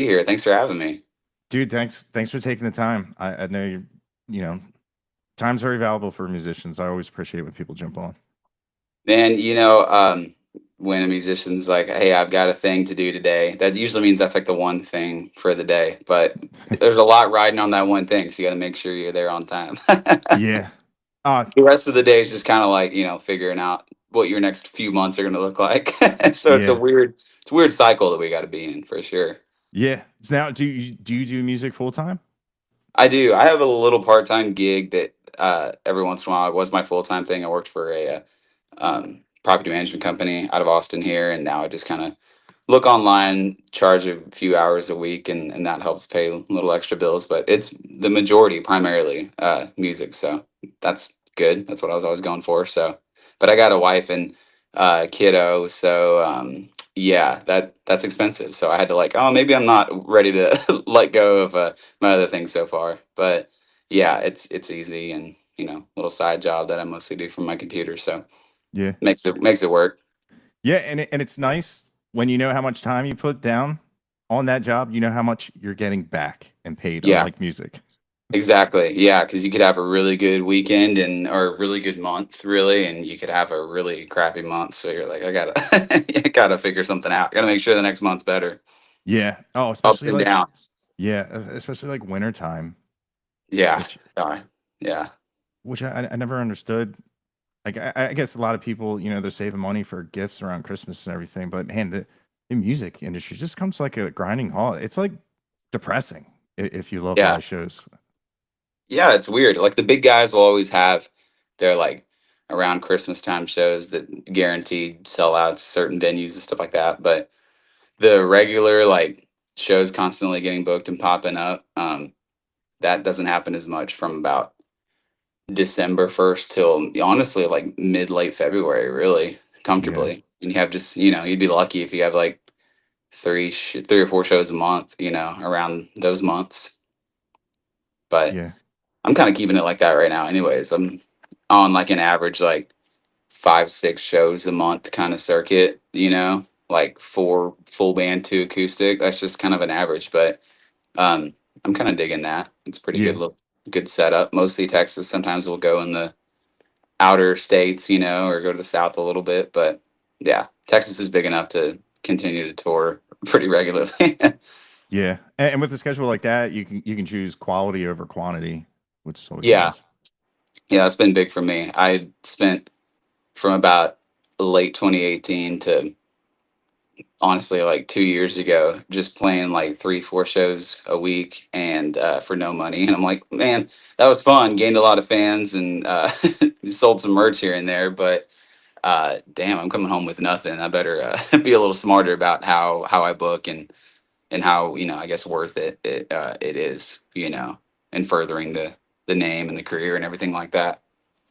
here. Thanks for having me. Dude, thanks for taking the time. I know you know, time's very valuable for musicians. I always appreciate when people jump on. Man, when a musician's like, hey, I've got a thing to do today, that usually means that's like the one thing for the day. But there's a lot riding on that one thing. So you got to make sure you're there on time. Yeah. Uh The rest of the day is just kind of like, figuring out what your next few months are going to look like. So yeah. it's a weird cycle that we got to be in for sure. Yeah. So now do you do music full time? I do. I have a little part-time gig that every once in a while it was my full-time thing. I worked for a property management company out of Austin here, and now I just kind of look online, charge a few hours a week, and that helps pay little extra bills. But it's the majority primarily music, so that's good. That's what I was always going for. So, but I got a wife and kiddo, so yeah, that's expensive. So I had to like, oh, maybe I'm not ready to let go of my other things so far. But yeah, it's easy and little side job that I mostly do from my computer. So Yeah. makes it work. Yeah, and it's nice when you know how much time you put down on that job, you know how much you're getting back and paid, Yeah. unlike music. Exactly. Yeah, because you could have a really good weekend and or a really good month, really, and you could have a really crappy month. So you're like, I gotta, I gotta figure something out. Gotta make sure the next month's better. Yeah. Oh, Ups especially and like downs. yeah, especially like wintertime, Yeah. which Yeah. I never understood. Like I guess a lot of people, they're saving money for gifts around Christmas and everything, but man, the music industry just comes like a grinding halt. It's like depressing if you love Yeah. live shows. Yeah. It's weird. Like the big guys will always have their like around Christmas time shows that guaranteed sellouts, certain venues and stuff like that. But the regular like shows constantly getting booked and popping up, that doesn't happen as much from about December 1st till honestly like mid late February, really Yeah, comfortably. And you have just, you'd be lucky if you have like three or four shows a month, around those months. But yeah, I'm kind of keeping it like that right now, anyways. I'm on like an average like 5, 6 shows a month kind of circuit, like 4 full band, 2 acoustic. That's just kind of an average, but um, I'm kind of digging that. It's pretty good yeah, little good setup. Mostly Texas. Sometimes we'll go in the outer states, or go to the south a little bit. But yeah, Texas is big enough to continue to tour pretty regularly. yeah. And with a schedule like that, you can choose quality over quantity, which is always Yeah, nice. yeah, that's been big for me. I spent from about late 2018 to honestly like 2 years ago just playing like 3, 4 shows a week and for no money. And I'm like, man, that was fun. Gained a lot of fans and sold some merch here and there, but damn, I'm coming home with nothing. I better be a little smarter about how I book and how I guess worth it is, and furthering the name and the career and everything like that.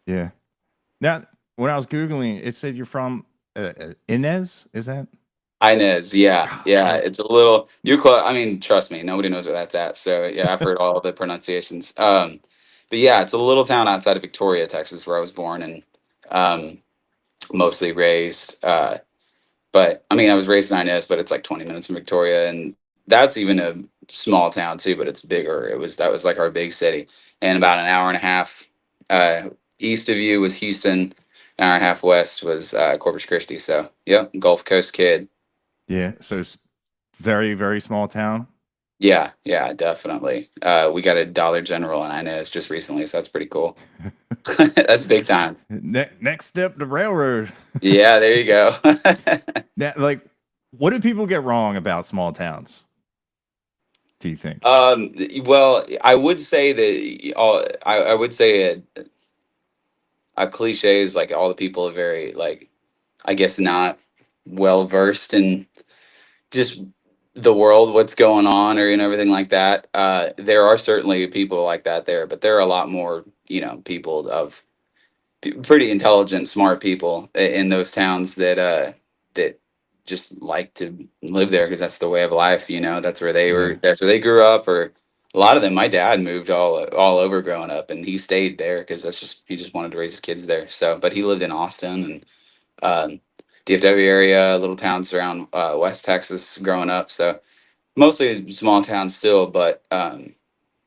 Yeah. Now, when I was googling, it said you're from Inez. Is that? Inez, yeah, God, yeah. It's a little you're close. I mean, trust me, nobody knows where that's at. So yeah, I've heard all the pronunciations. But yeah, it's a little town outside of Victoria, Texas, where I was born and um, mostly raised. But I mean, I was raised in Inez, but it's like 20 minutes from Victoria, and that's even a small town too, but it's bigger. That was like our big city, and about an hour and a half uh, east of you was Houston. An hour and a half west was Corpus Christi. So yeah, Gulf Coast kid. yeah. So it's very very small town. Yeah, yeah, definitely. We got a Dollar General in Inez just recently, so that's pretty cool. That's big time. Next step, the railroad. Yeah, there you go. Now, like, what do people get wrong about small towns? Do you think? well, I would say that I would say a cliche is like all the people are very like I guess not well versed in just the world, what's going on, or everything like that. There are certainly people like that there, but there are a lot more people of pretty intelligent, smart people in those towns that just like to live there because that's the way of life. That's where they Yeah, were. That's where they grew up. Or a lot of them. My dad moved all over growing up, and he stayed there because he just wanted to raise his kids there. So, but he lived in Austin and um, DFW area, little towns around West Texas growing up. So mostly a small town still, but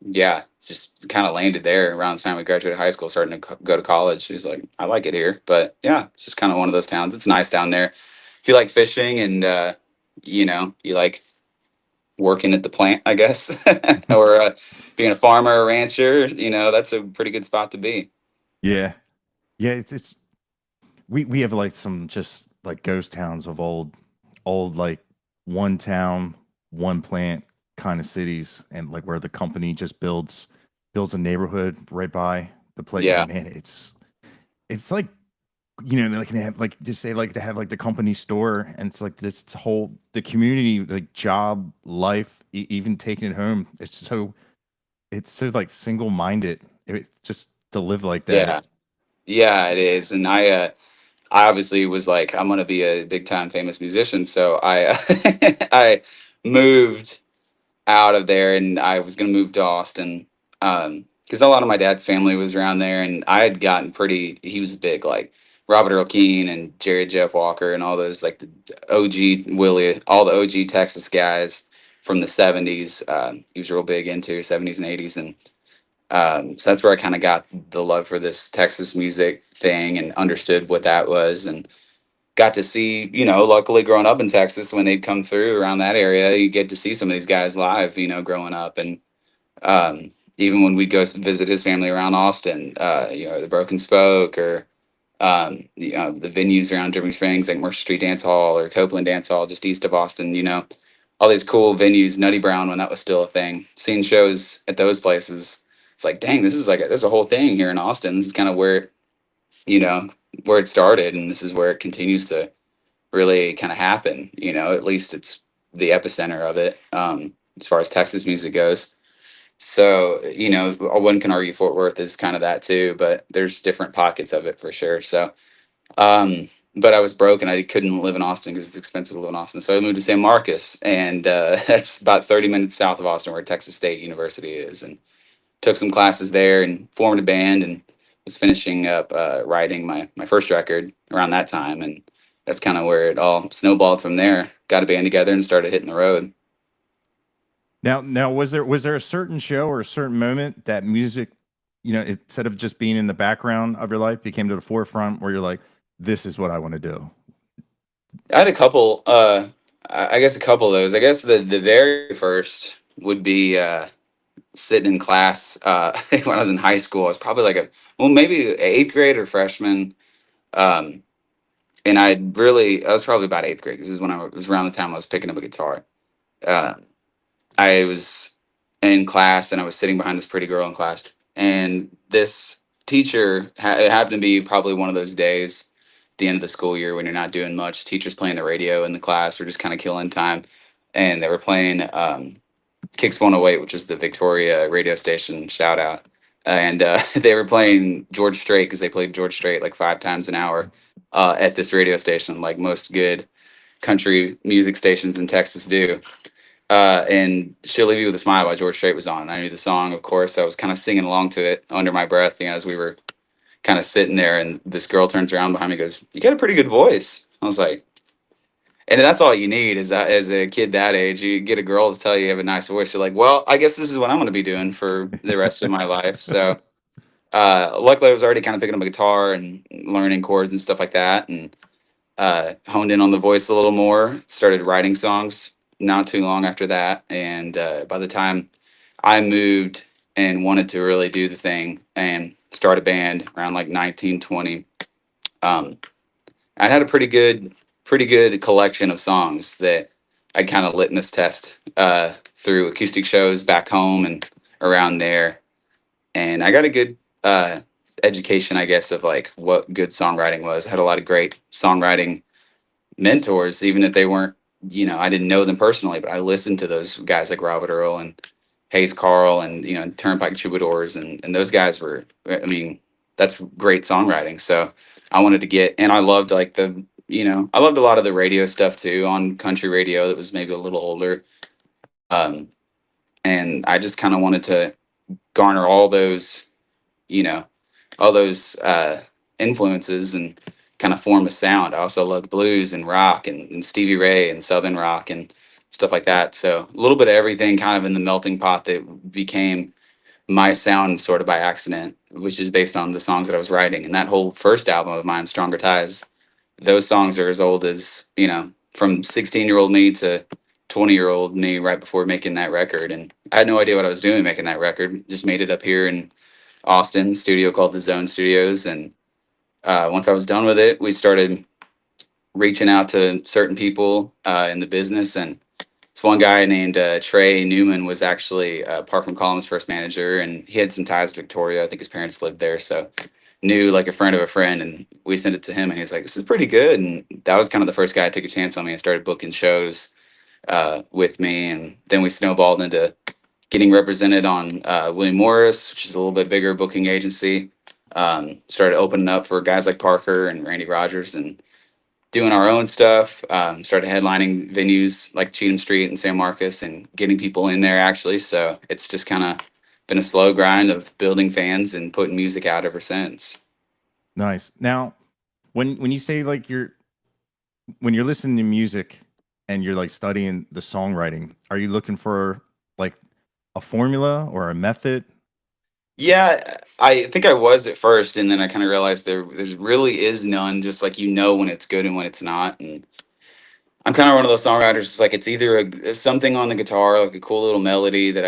yeah, it's just kind of landed there around the time we graduated high school, starting to go to college. She was like, I like it here, but yeah, it's just kind of one of those towns. It's nice down there. If you like fishing and you like working at the plant, I guess, or being a farmer or rancher, that's a pretty good spot to be. Yeah. Yeah, it's we have like some just like ghost towns of old like one town, one plant kind of cities, and like where the company just builds a neighborhood right by the place. Yeah, And man, it's like, like they have like just say like they have like the company store, and it's like this whole the community like job life, even taking it home. It's so like single minded. It just to live like that. yeah, yeah, it is. And I obviously was like, I'm gonna be a big time famous musician, so I I moved out of there, and I was gonna move to Austin, because a lot of my dad's family was around there, and I had gotten pretty. He was big, like Robert Earl Keen and Jerry Jeff Walker and all those, like the OG Willie, all the OG Texas guys from the '70s. He was real big into '70s and '80s, and so that's where I kind of got the love for this Texas music thing and understood what that was, and got to see, luckily growing up in Texas, when they'd come through around that area, you get to see some of these guys live, growing up. And even when we'd go visit his family around Austin, the Broken Spoke, or, the venues around Dripping Springs, like Mercer Street Dance Hall or Copeland Dance Hall, just east of Austin, all these cool venues, Nutty Brown, when that was still a thing, seeing shows at those places. It's like, dang, this is like, there's a whole thing here in Austin. This is kind of you know, where it started, and this is where it continues to really kind of happen. At least it's the epicenter of it, as far as Texas music goes. So, one can argue Fort Worth is kind of that too, but there's different pockets of it for sure. So, but I was broke and I couldn't live in Austin because it's expensive to live in Austin. So I moved to San Marcos, and that's about 30 minutes south of Austin, where Texas State University is, and took some classes there and formed a band, and was finishing up writing my first record around that time. And that's kind of where it all snowballed from there. Got a band together and started hitting the road. Now, was there a certain show or a certain moment that music, instead of just being in the background of your life, became to the forefront where you're like, this is what I want to do? I had a couple, I guess a couple of those. I guess the very first would be sitting in class when I was in high school. I was probably like maybe eighth grade or freshman. Um, and I was probably about eighth grade. This is when it was around the time I was picking up a guitar. Uh, I was in class, and I was sitting behind this pretty girl in class, and this teacher, it happened to be probably one of those days at the end of the school year when you're not doing much. Teachers playing the radio in the class or just kind of killing time, and they were playing Kicks 108, which is the Victoria radio station, shout out. And they were playing George Strait, because they played George Strait like 5 times an hour at this radio station, like most good country music stations in Texas do. And She'll Leave You with a Smile by George Strait was on. I knew the song, of course. I was kind of singing along to it under my breath, as we were kind of sitting there. And this girl turns around behind me and goes, "You got a pretty good voice." I was like, and that's all you need is that, as a kid that age, you get a girl to tell you have a nice voice. You're like, well, I guess this is what I'm going to be doing for the rest of my life. So, luckily, I was already kind of picking up a guitar and learning chords and stuff like that, and honed in on the voice a little more. Started writing songs not too long after that, and by the time I moved and wanted to really do the thing and start a band around like 1920, um, I had a pretty good collection of songs that I kind of litmus test through acoustic shows back home and around there, and I got a good education, I guess, of like what good songwriting was. I had a lot of great songwriting mentors, even if they weren't, I didn't know them personally, but I listened to those guys like Robert Earl and Hayes Carl, and Turnpike Troubadours, and those guys were, I mean, that's great songwriting. So I wanted to get, and I loved like I loved a lot of the radio stuff too, on country radio that was maybe a little older. Um, and I just kind of wanted to garner you know, all those influences and kind of form a sound. I also loved blues and rock, and Stevie Ray and Southern rock, and stuff like that. So a little bit of everything kind of in the melting pot that became my sound sort of by accident, which is based on the songs that I was writing. And that whole first album of mine, Stronger Ties, those songs are as old as, from 16-year-old me to 20-year-old me right before making that record. And I had no idea what I was doing making that record. Just made it up here in Austin, studio called the Zone Studios. And once I was done with it, we started reaching out to certain people in the business. And this one guy named Trey Newman was actually Park McCollum's first manager, and he had some ties to Victoria. I think his parents lived there, so knew like a friend of a friend. And we sent it to him, and he's like, "This is pretty good." And that was kind of the first guy that took a chance on me and started booking shows with me. And then we snowballed into getting represented on William Morris, which is a little bit bigger booking agency. Started opening up for guys like Parker and Randy Rogers, and doing our own stuff. Started headlining venues like Cheatham Street and San Marcos and getting people in there actually. So it's just kind of been a slow grind of building fans and putting music out ever since. Nice. Now, when you say like when you're listening to music and you're like studying the songwriting, are you looking for like a formula or a method? Yeah, I think I was at first, and then I kind of realized there's really is none. Just like when it's good and when it's not. And I'm kind of one of those songwriters. It's like it's either something on the guitar, like a cool little melody that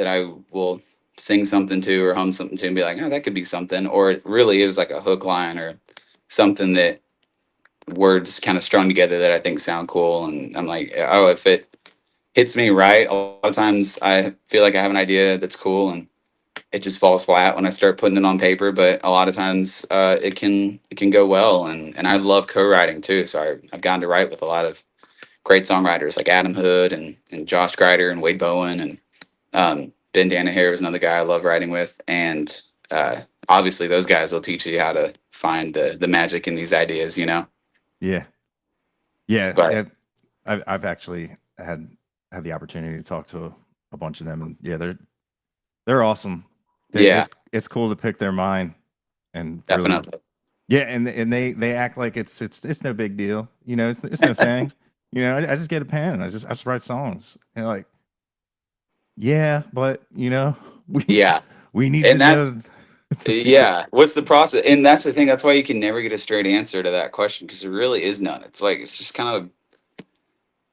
I will sing something to or hum something to, and be like, oh, that could be something, or it really is like a hook line or something that words kind of strung together that I think sound cool. And I'm like, oh, if it hits me right, a lot of times I feel like I have an idea that's cool, and it just falls flat when I start putting it on paper. But a lot of times it can go well, and I love co-writing too. So I've gotten to write with a lot of great songwriters like Adam Hood and Josh Greider and Wade Bowen, and Ben Danaher was another guy I love writing with. And obviously those guys will teach you how to find the magic in these ideas. Yeah. Yeah. But Yeah. I've actually had the opportunity to talk to a bunch of them, and yeah, they're awesome. yeah, It's cool to pick their mind and really, definitely. yeah, and they act like it's no big deal. It's no thing. I just get a pen. I just write songs. And like, yeah, but we Yeah, we need to and know that's the secret. yeah. What's the process? And that's the thing. That's why you can never get a straight answer to that question, because there really is none. It's like it's just kind of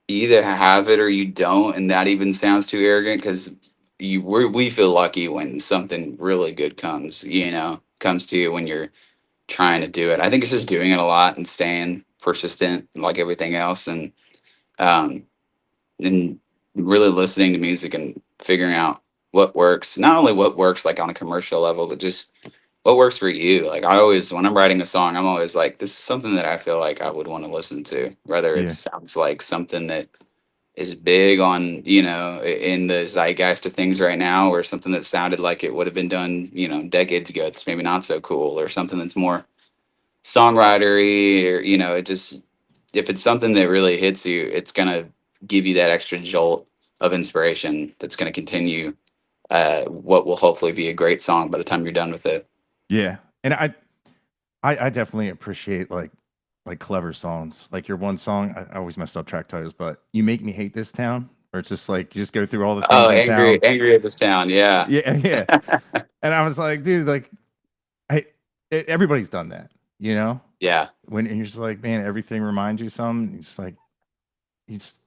you either have it or you don't, and that even sounds too arrogant because we feel lucky when something really good comes to you when you're trying to do it. I think it's just doing it a lot and staying persistent like everything else, um and really listening to music and figuring out what works. Not only what works like on a commercial level, but just what works for you. Like I always, when I'm writing a song, I'm always like, this is something that I feel like I would want to listen to, whether it Yeah, sounds like something that is big on, in the zeitgeist of things right now, or something that sounded like it would have been done, decades ago. It's maybe not so cool, or something that's more songwritery, or it just, if it's something that really hits you, it's gonna give you that extra jolt of inspiration that's gonna continue what will hopefully be a great song by the time you're done with it. yeah, and I definitely appreciate like clever songs. Like your one song, I always mess up track titles, but "You Make Me Hate This Town," where it's just like you just go through all the Oh, things in angry, town. angry at this town. Yeah. Yeah, yeah. And I was like, dude, like, I everybody's done that, Yeah. when and you're just like, man, everything reminds you something. It's like you just,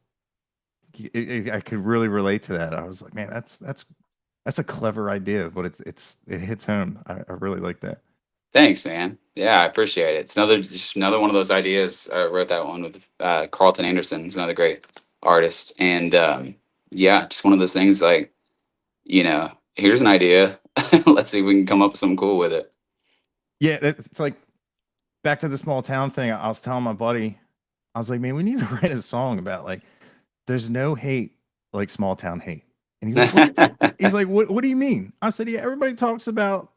I could really relate to that. I was like, man, that's a clever idea, but it hits home. I really like that. Thanks, man. Yeah, I appreciate it. It's just another one of those ideas. I wrote that one with Carlton Anderson. He's another great artist, and yeah, just one of those things. Like, here's an idea. Let's see if we can come up with something cool with it. Yeah, it's like back to the small town thing. I was telling my buddy, I was like, man, we need to write a song about like there's no hate like small town hate. And he's like, what? He's like, what do you mean? I said, yeah, everybody talks about,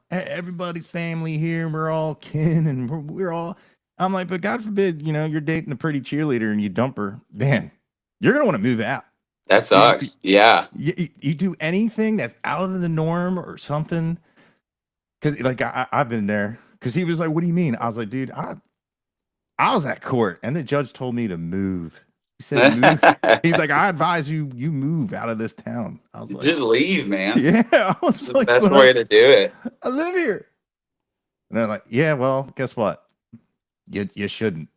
everybody's family here and we're all kin and we're all. I'm like, but God forbid, you're dating a pretty cheerleader and you dump her, man, you're gonna want to move out. That You know, sucks. Yeah. you do anything that's out of the norm or something. Cause like I've been there. Cause he was like, what do you mean? I was like, dude, I was at court and the judge told me to move. He said, "Move." He's like, "I advise you move out of this town." I was like, Just leave, man. "Yeah." I It's was the like, best "But way to do it. I live here." And they're like, "Yeah, well, guess what? You shouldn't."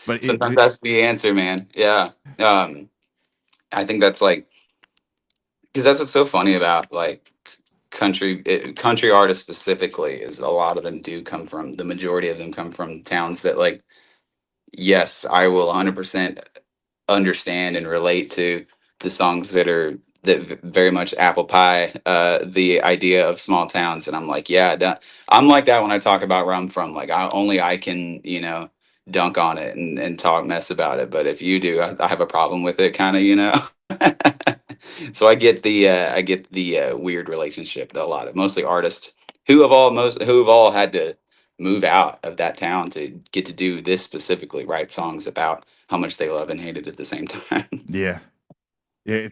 But Sometimes that's the answer, man. Yeah. I think that's like, because that's what's so funny about like country artists specifically is a lot of them do come from, the majority of them come from towns that like, yes, I will 100% understand and relate to the songs that very much apple pie the idea of small towns, and I'm like, yeah, I'm like that when I talk about where I'm from. Like, only I can, dunk on it and talk mess about it, but if you do, I have a problem with it, kind of. So I get the weird relationship that a lot of, mostly artists who have all had to move out of that town to get to do this specifically, write songs about how much they love and hate it at the same time. yeah, yeah,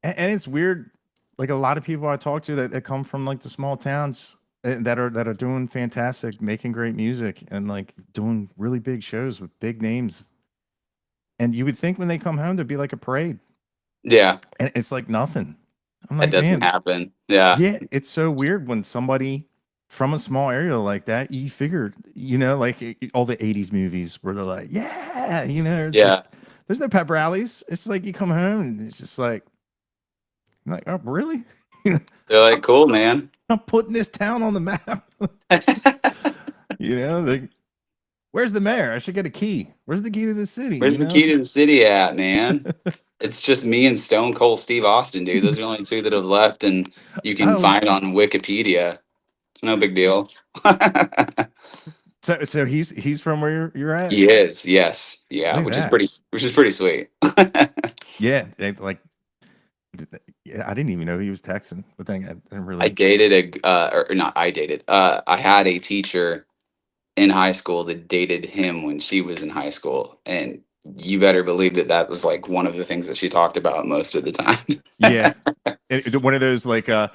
and it's weird. Like a lot of people I talk to that come from like the small towns that are doing fantastic, making great music, and like doing really big shows with big names. And you would think when they come home to be like a parade, Yeah, and it's like nothing. I'm that like, doesn't man, happen. Yeah, yeah, it's so weird when somebody from a small area like that, you figured, like all the 80s movies where they're like, yeah, like yeah. there's no pep rallies. It's like you come home and it's just like, oh, really? They're like, I'm, cool, man. I'm putting this town on the map. Like, where's the mayor? I should get a key. Where's the key to the city? Where's the key to the city at, man? It's just me and Stone Cold Steve Austin, dude. Those are the only two that have left, and you can Oh, find on Wikipedia. It's no big deal. so he's from where you're at. He is, yes, yeah, Look at which is that. pretty sweet. Yeah, like yeah, I didn't even know he was Texan, but then I didn't I really. dated or not. I dated. I had a teacher in high school that dated him when she was in high school, and you better believe that that was like one of the things that she talked about most of the time. Yeah, one of those like how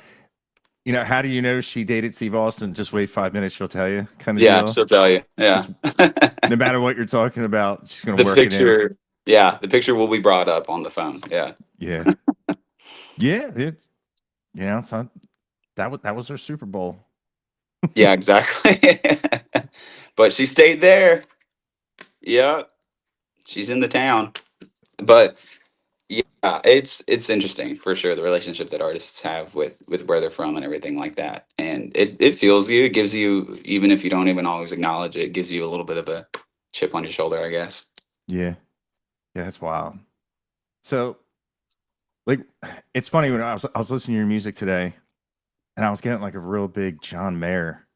do you know she dated Steve Austin? Just wait 5 minutes, she'll tell you, kind of Yeah, deal. she'll tell you. Yeah. Just no matter what you're talking about, she's gonna The work it in. picture, yeah, the picture will be brought up on the phone. Yeah. Yeah, yeah. It's so that was her Super Bowl. Yeah, exactly. But she stayed there. Yeah, she's in the town. But yeah, it's interesting for sure, the relationship that artists have with where they're from and everything like that. And it feels you, it gives you, even if you don't even always acknowledge it, it gives you a little bit of a chip on your shoulder, I guess. Yeah, yeah, that's wild. So like, it's funny when I was listening to your music today, and I was getting like a real big John Mayer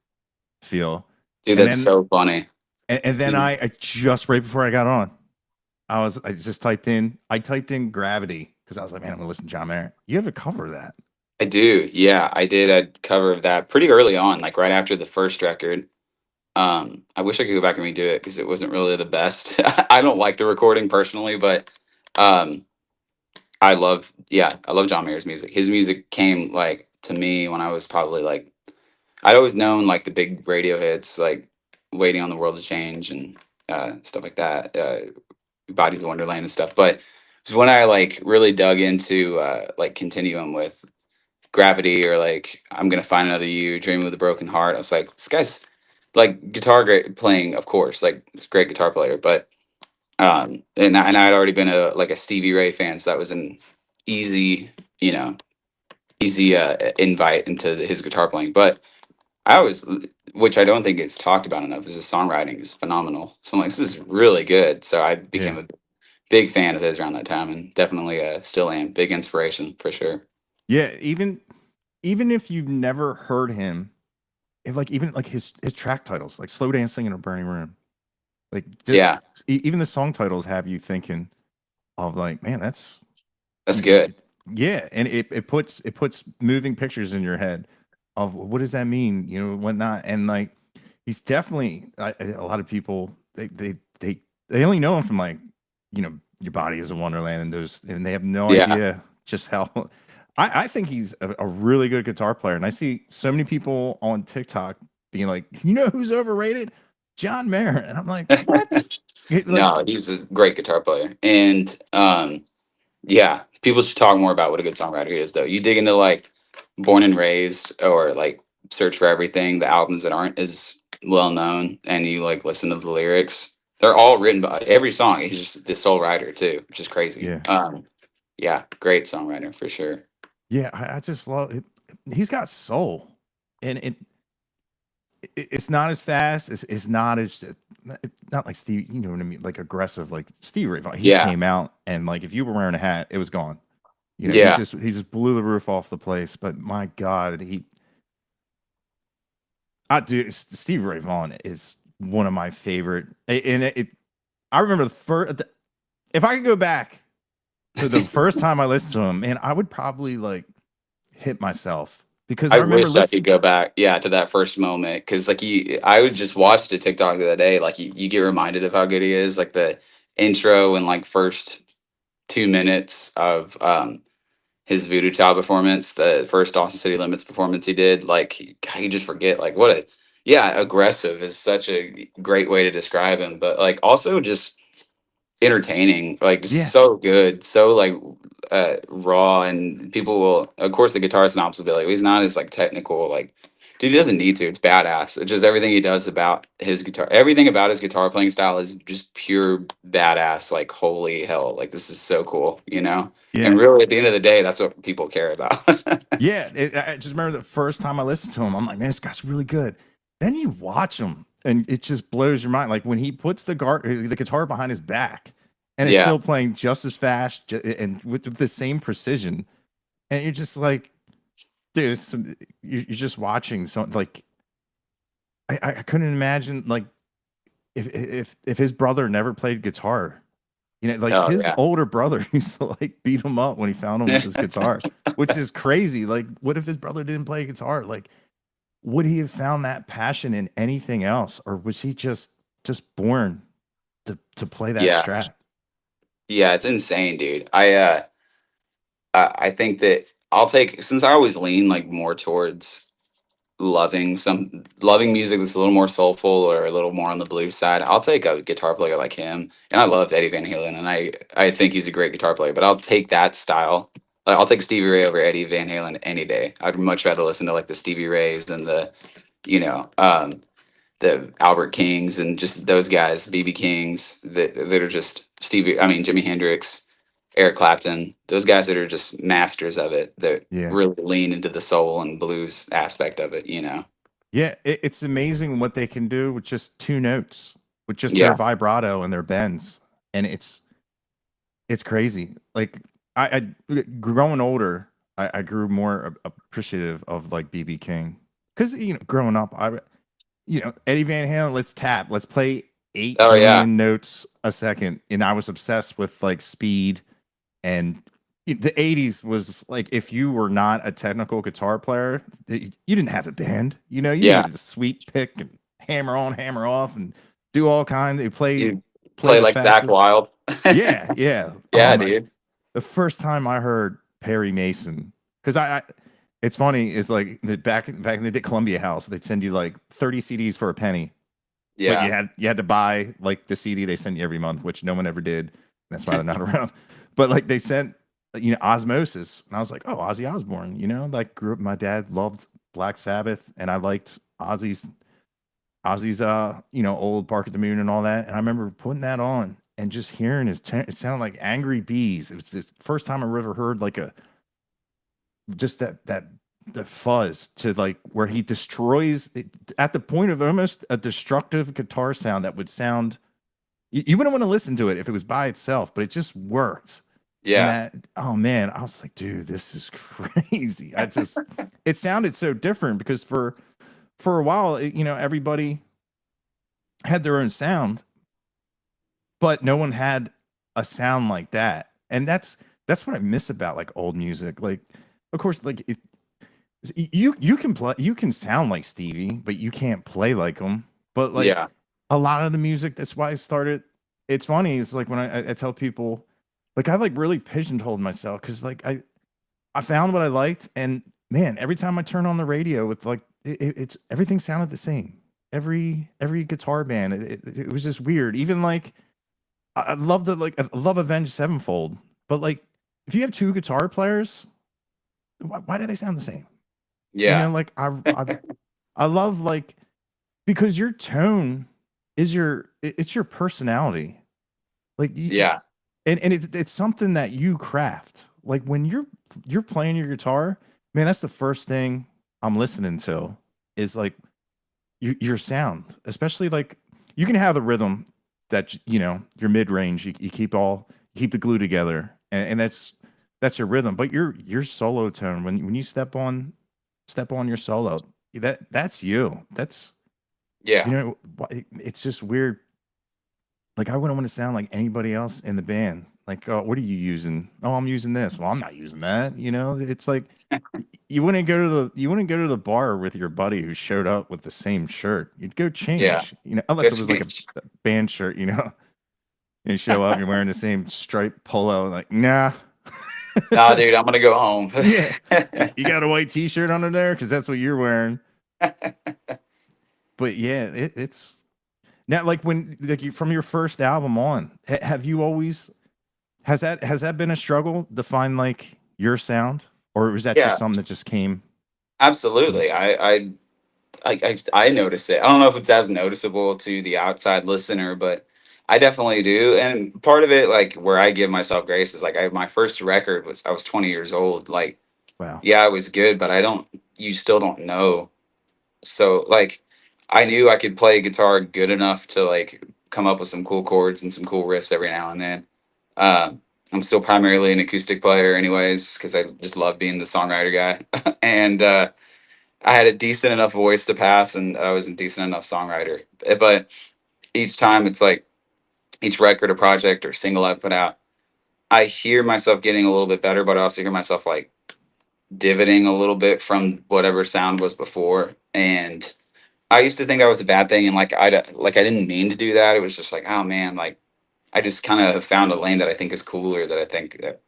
feel, Dude, and that's then so funny. and then Dude, I just right before I got on, I just typed in Gravity because I was like, man, I'm gonna listen to John Mayer. You have a cover of that. I do. Yeah, I did a cover of that pretty early on, like right after the first record. I wish I could go back and redo it because it wasn't really the best. I don't like the recording personally, but um, I love John Mayer's music. His music came like to me when I was probably like, I'd always known like the big radio hits, like "Waiting on the World to Change" and stuff like that, "Bodies of Wonderland" and stuff. But it was when I like really dug into like Continuum with Gravity, or like "I'm Gonna Find Another You," "Dreaming with a Broken Heart." I was like, this guy's like guitar great playing, of course, like he's a great guitar player, but and I'd already been a Stevie Ray fan, so that was an easy, you know, easy invite into his guitar playing. But I always, which I don't think is talked about enough, is his songwriting is phenomenal. So I'm like, this is really good. So I Yeah, became a big fan of his around that time, and definitely still am. Big inspiration for sure. yeah. Even if you've never heard him, even like his track titles, like "Slow Dancing in a Burning Room," like just Yeah, even the song titles have you thinking of like, man, that's that's you, good. yeah, and it puts moving pictures in your head of what does that mean, whatnot, and like he's definitely a lot of people they only know him from like Your Body is a Wonderland and those, and they have no Yeah. idea just how. I think he's a really good guitar player, and I see so many people on TikTok being like, who's overrated? John Mayer, and I'm like, what? Like, No, he's a great guitar player. And yeah, people should talk more about what a good songwriter he is though. You dig into like Born and Raised or like Search for Everything, the albums that aren't as well known, and you like listen to the lyrics. They're all written by every song. He's just the sole writer too, which is crazy. yeah, Yeah, great songwriter for sure. yeah. I just love it. He's got soul, and it's not as fast. It's not as not like Steve. You know what I mean? Like aggressive, like Steve Ray Vaughan. He Yeah, came out and like if you were wearing a hat, it was gone. You know, yeah, he just blew the roof off the place. But my God, I do. Steve Ray Vaughan is one of my favorite, and I remember the first. If I could go back to the first time I listened to him, man, I would probably like hit myself because I I remember wish I listening. could go back, yeah, to that first moment because, like, I would just watched a TikTok the other day. Like, you get reminded of how good he is. Like the intro and like first 2 minutes of his Voodoo Child performance, the first Dawson City Limits performance he did. Like, God, you just forget. Like, what a yeah, aggressive is such a great way to describe him, but like also just entertaining, like Yeah, so good, so like raw, and people will, of course, the guitar snobs will be like, well, he's not as like technical, like, dude, he doesn't need to. It's badass. It's just everything he does about his guitar, everything about his guitar playing style is just pure badass. Like, holy hell, like this is so cool, you know. And yeah, really, at the end of the day, that's what people care about. yeah. I just remember the first time I listened to him, I'm like, man, this guy's really good. Then you watch him, and it just blows your mind. Like when he puts the guitar behind his back, and it's Yeah, still playing just as fast and with the same precision, and you're just like, dude, you're just watching something like I couldn't imagine like if his brother never played guitar, you know, like oh his yeah. older brother used to like beat him up when he found him with his guitar, which is crazy. Like, what if his brother didn't play guitar? Like, would he have found that passion in anything else, or was he just born to play that Yeah, strat? yeah, it's insane, dude. I think that I'll take, since I always lean like more towards loving music that's a little more soulful or a little more on the blues side. I'll take a guitar player like him, and I love Eddie Van Halen, and I think he's a great guitar player. But I'll take that style. Like, I'll take Stevie Ray over Eddie Van Halen any day. I'd much rather listen to like the Stevie Rays and the you know the Albert Kings and just those guys, BB Kings that are just Stevie. I mean Jimi Hendrix, Eric Clapton, those guys that are just masters of it, that Yeah, really lean into the soul and blues aspect of it, you know? yeah. It's amazing what they can do with just two notes, with just their Yeah. vibrato and their bends, and it's crazy. Like I growing older, I grew more appreciative of like BB King because you know growing up, Eddie Van Halen. Let's tap. Let's play eight Oh, yeah. million notes a second, and I was obsessed with like speed and. The 80s was like if you were not a technical guitar player, you didn't have a band. You know, you Yeah. needed to sweep pick and hammer on, hammer off, and do all kinds. They You play play the like Zach fastest. Wild. Yeah, yeah. Oh Yeah, my! dude. The first time I heard Perry Mason, because it's funny, is like back in the day, Columbia House, they'd send you like 30 CDs for a penny, but Yeah. you had to buy like the CD they sent you every month, which no one ever did. That's why they're not around. But like they sent, Osmosis, and I was like, oh, Ozzy Osbourne. Like grew up. My dad loved Black Sabbath, and I liked Ozzy's old Bark at the Moon and all that. And I remember putting that on and just hearing it sounded like Angry Bees. It was the first time I ever heard like a just that the fuzz to like where he destroys it, at the point of almost a destructive guitar sound that would sound you wouldn't want to listen to it if it was by itself, but it just worked. And Yeah. that, oh man, I was like, dude, this is crazy. It sounded so different because for a while, everybody had their own sound, but no one had a sound like that. And that's what I miss about like old music. Like, of course, like if you can play, you can sound like Stevie, but you can't play like him. But like Yeah. a lot of the music, that's why I started. It's funny. It's like when I tell people, like I like really pigeonholed myself because like I found what I liked, and man, every time I turn on the radio with like it's everything sounded the same. Every guitar band, it was just weird. Even like I love I love Avenged Sevenfold, but like if you have two guitar players, why do they sound the same? You Yeah. know, like I love like because your tone is it's your personality. Like Yeah. and it's something that you craft. Like when you're playing your guitar, man, that's the first thing I'm listening to is like your sound, especially like you can have the rhythm that you know your mid range. You keep the glue together, and that's your rhythm. But your solo tone when you step on your solo, that's you. That's you Yeah. know it's just weird. Like I wouldn't want to sound like anybody else in the band. Like, oh, what are you using? Oh, I'm using this. Well, I'm not using that. You know, it's like you wouldn't go to the bar with your buddy who showed up with the same shirt. You'd go Yeah. change. You know, unless Good it was like change. a band shirt. You know, and you show up, you're wearing the same striped polo. Like, nah, Nah, dude, I'm gonna go home. yeah, you got a white T-shirt under there because that's what you're wearing. But yeah, it's now like when like from your first album on, have you always has that been a struggle to find like your sound, or was that just Yeah, something that just came? absolutely. I notice it. I don't know if it's as noticeable to the outside listener, but I definitely do. And part of it, like where I give myself grace, is like my first record was I was 20 years old. Like, Wow. yeah, I was good, but I don't. You still don't know. So like, I knew I could play guitar good enough to like come up with some cool chords and some cool riffs every now and then. Uh, I'm still primarily an acoustic player, anyways, because I just love being the songwriter guy. And I had a decent enough voice to pass, and I was a decent enough songwriter. But each time, it's like each record or project or single I put out, I hear myself getting a little bit better, but I also hear myself like divoting a little bit from whatever sound was before. And I used to think that was a bad thing, and I didn't mean to do that. It was just like, oh man, like I just kind of found a lane that I think is cooler. That I think that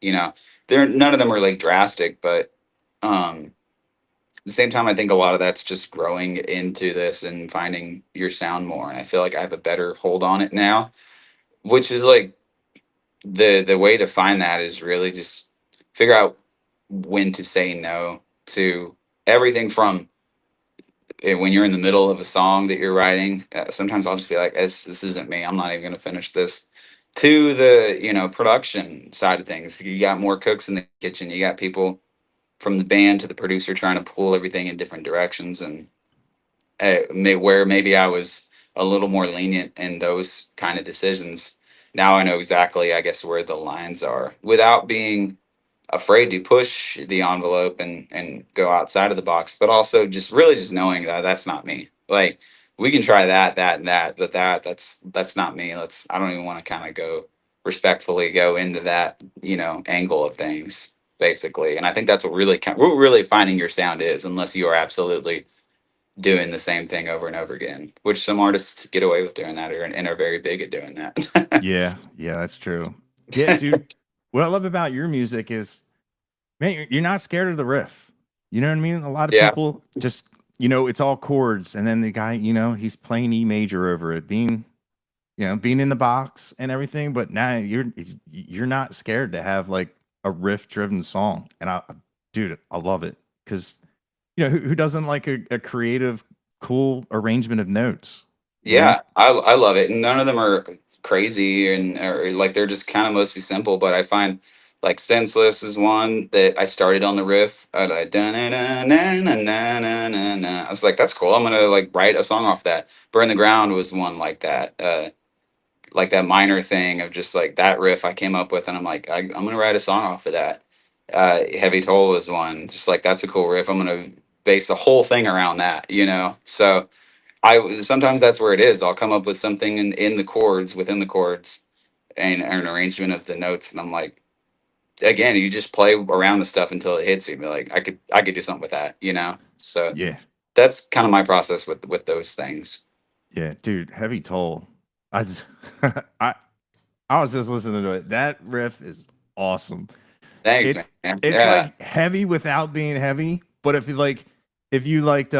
there none of them are like drastic, but at the same time, I think a lot of that's just growing into this and finding your sound more. And I feel like I have a better hold on it now, which is like the way to find that is really just figure out when to say no to everything from when you're in the middle of a song that you're writing. Sometimes I'll just be like, this isn't me. I'm not even going to finish this. To the production side of things, you got more cooks in the kitchen. You got people from the band to the producer trying to pull everything in different directions, and where maybe I was a little more lenient in those kind of decisions. Now I know exactly, I guess, where the lines are without being afraid to push the envelope and go outside of the box, but also just really just knowing that that's not me. Like we can try that and that, but that's not me. I don't even want to kind of go respectfully go into that angle of things basically. And I think that's what really finding your sound is, unless you are absolutely doing the same thing over and over again, which some artists get away with doing that and are very big at doing that. Yeah, yeah, that's true. Yeah, dude. What I love about your music is, man, you're not scared of the riff. You know what I mean? A lot of Yeah. people just, it's all chords, and then the guy, he's playing E major over it, being in the box and everything. But now you're not scared to have like a riff driven song, and dude, I love it because who doesn't like a creative, cool arrangement of notes? You know? Yeah, I love it. And none of them are crazy or like they're just kind of mostly simple. But I find like Senseless is one that I started on the riff. I like I was like, that's cool. I'm gonna like write a song off that. Burn the Ground was one like that. Like that minor thing of just like that riff I came up with, and I'm like, I'm gonna write a song off of that. Heavy Toll is one. Just like that's a cool riff. I'm gonna base the whole thing around that. So I sometimes that's where it is. I'll come up with something in the chords, within the chords, and an arrangement of the notes, and I'm like, again, you just play around the stuff until it hits you. Be like, I could do something with that. So Yeah, that's kind of my process with those things. yeah, dude. Heavy Toll. I just, I I was just listening to it. That riff is awesome. Thanks, It man. it's Yeah, like heavy without being heavy, but if you liked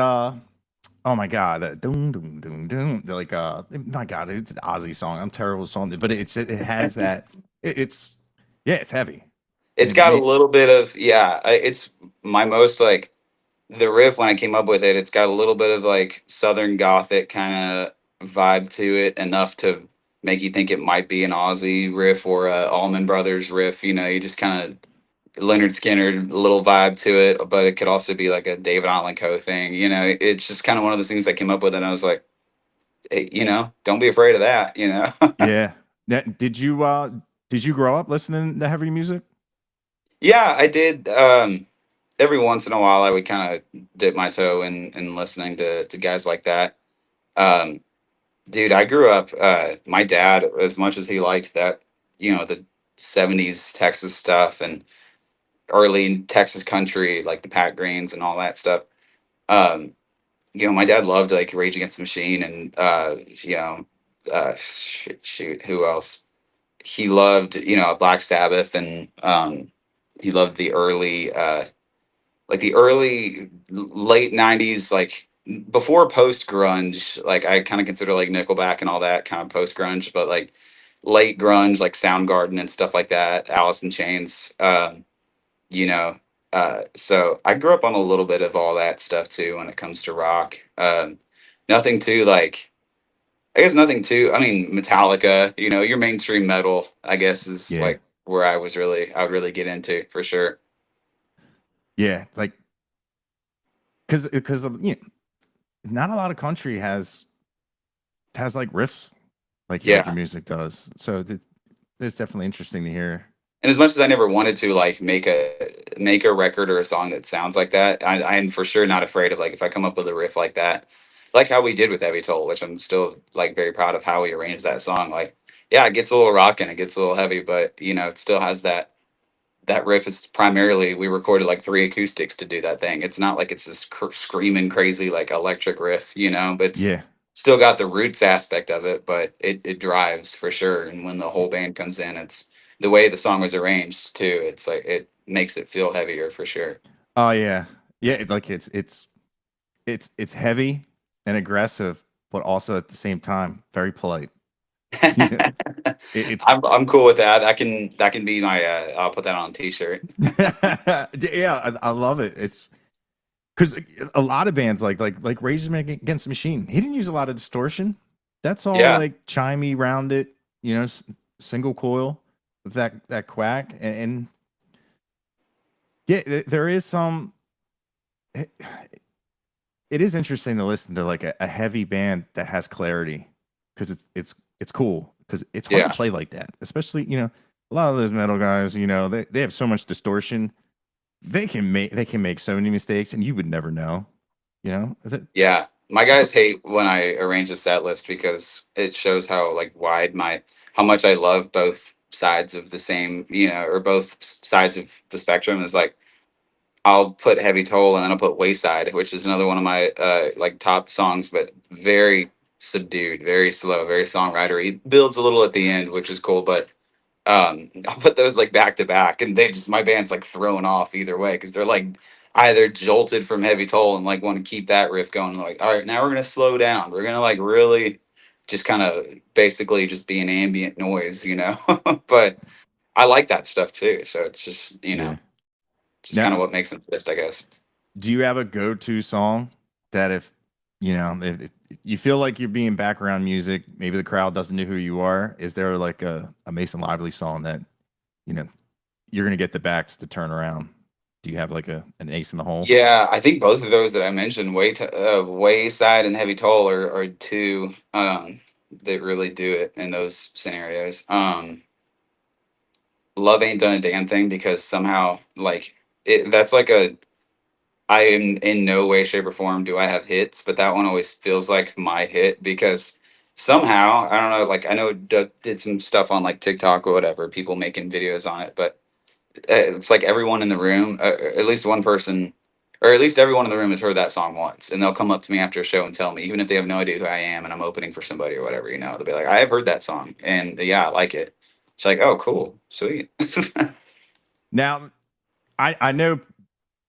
Oh my god, that doom doom doom doom. Like my god, it's an Ozzy song. I'm terrible with song, but it has that. It's yeah, it's heavy. It's And got a man, little bit of, yeah. It's my most like the riff when I came up with it. It's got a little bit of like Southern Gothic kind of vibe to it, enough to make you think it might be an Ozzy riff or a Allman Brothers riff. You know, you just kind of Leonard Skinner little vibe to it, but it could also be like a David Allan Coe thing. You know, it's just kind of one of those things I came up with, and I was like, hey, you know, don't be afraid of that. You know. yeah. Now, did you grow up listening to heavy music? Yeah, I did. Every once in a while, I would kind of dip my toe in listening to guys like that. Um, Dude, I grew up. My dad, as much as he liked that, you know, the '70s Texas stuff and early Texas country, like the Pat Greens and all that stuff. Um, you know, my dad loved like Rage Against the Machine and you know, shoot, who else? He loved, you know, Black Sabbath, and he loved the early like the early late '90s, like before post grunge. Like I kind of consider like Nickelback and all that kind of post grunge, but like late grunge, like Soundgarden and stuff like that, Alice in Chains. You know, so I grew up on a little bit of all that stuff too when it comes to rock. Nothing too like, I guess nothing too. I mean, Metallica. You know, your mainstream metal, I guess, is Yeah, like where I would really get into for sure. yeah. Like because you know, not a lot of country has like riffs like your Yeah. music does. So it's definitely interesting to hear. And as much as I never wanted to like make a record or a song that sounds like that, I'm for sure not afraid of like if I come up with a riff like that, like how we did with Heavy Toll, which I'm still like very proud of how we arranged that song. Like, yeah, it gets a little rocking, it gets a little heavy, but you know, it still has that riff is primarily we recorded like three acoustics to do that thing. It's not like it's this screaming crazy like electric riff, you know, but it's Yeah, still got the roots aspect of it, but it drives for sure. And when the whole band comes in, it's the way the song was arranged too. It's like it makes it feel heavier for sure. oh yeah, yeah. Like it's heavy and aggressive, but also at the same time very polite. You know, it's I'm cool with that. That can be my I'll put that on a t-shirt. yeah, I love it. It's because a lot of bands like Rage Against the Machine, he didn't use a lot of distortion. That's all Yeah. like chimey, rounded, you know, single coil with that quack, and yeah, there is some. It, it is interesting to listen to like a heavy band that has clarity because it's cool because it's hard to Yeah. play like that, especially you know a lot of those metal guys. You know they have so much distortion. They can make so many mistakes, and you would never know. You know, is it? Yeah. My So guys hate when I arrange a set list because it shows how like wide my how much I love both sides of the same, you know, or both sides of the spectrum. Is like I'll put Heavy Toll and then I'll put Wayside, which is another one of my like top songs, but very subdued, very slow, very songwriter. He builds a little at the end, which is cool, but I'll put those like back to back, and they just my band's like thrown off either way because they're like either jolted from Heavy Toll and like want to keep that riff going. Like, all right, now we're gonna slow down. We're gonna like really just kind of basically just be an ambient noise, you know. But I like that stuff too. So it's just you know yeah. just kind of Now, what makes them exist, I guess. do you have a go-to song that if you know if you feel like you're being background music, maybe the crowd doesn't know who you are? Is there like a Mason Lively song that you know you're gonna get the backs to turn around? Do you have like an ace in the hole? Yeah, I think both of those that I mentioned, Wayside and Heavy Toll, are two that really do it in those scenarios. Love Ain't Done a Damn Thing because somehow like that's like a I am in no way, shape, or form do I have hits, but that one always feels like my hit because somehow I don't know. Like I know did some stuff on like TikTok or whatever, people making videos on it, but it's like everyone in the room, at least one person, or at least everyone in the room has heard that song once, and they'll come up to me after a show and tell me, even if they have no idea who I am and I'm opening for somebody or whatever, you know, they'll be like, "I have heard that song, and yeah, I like it." It's like, "Oh, cool, sweet." Now, I know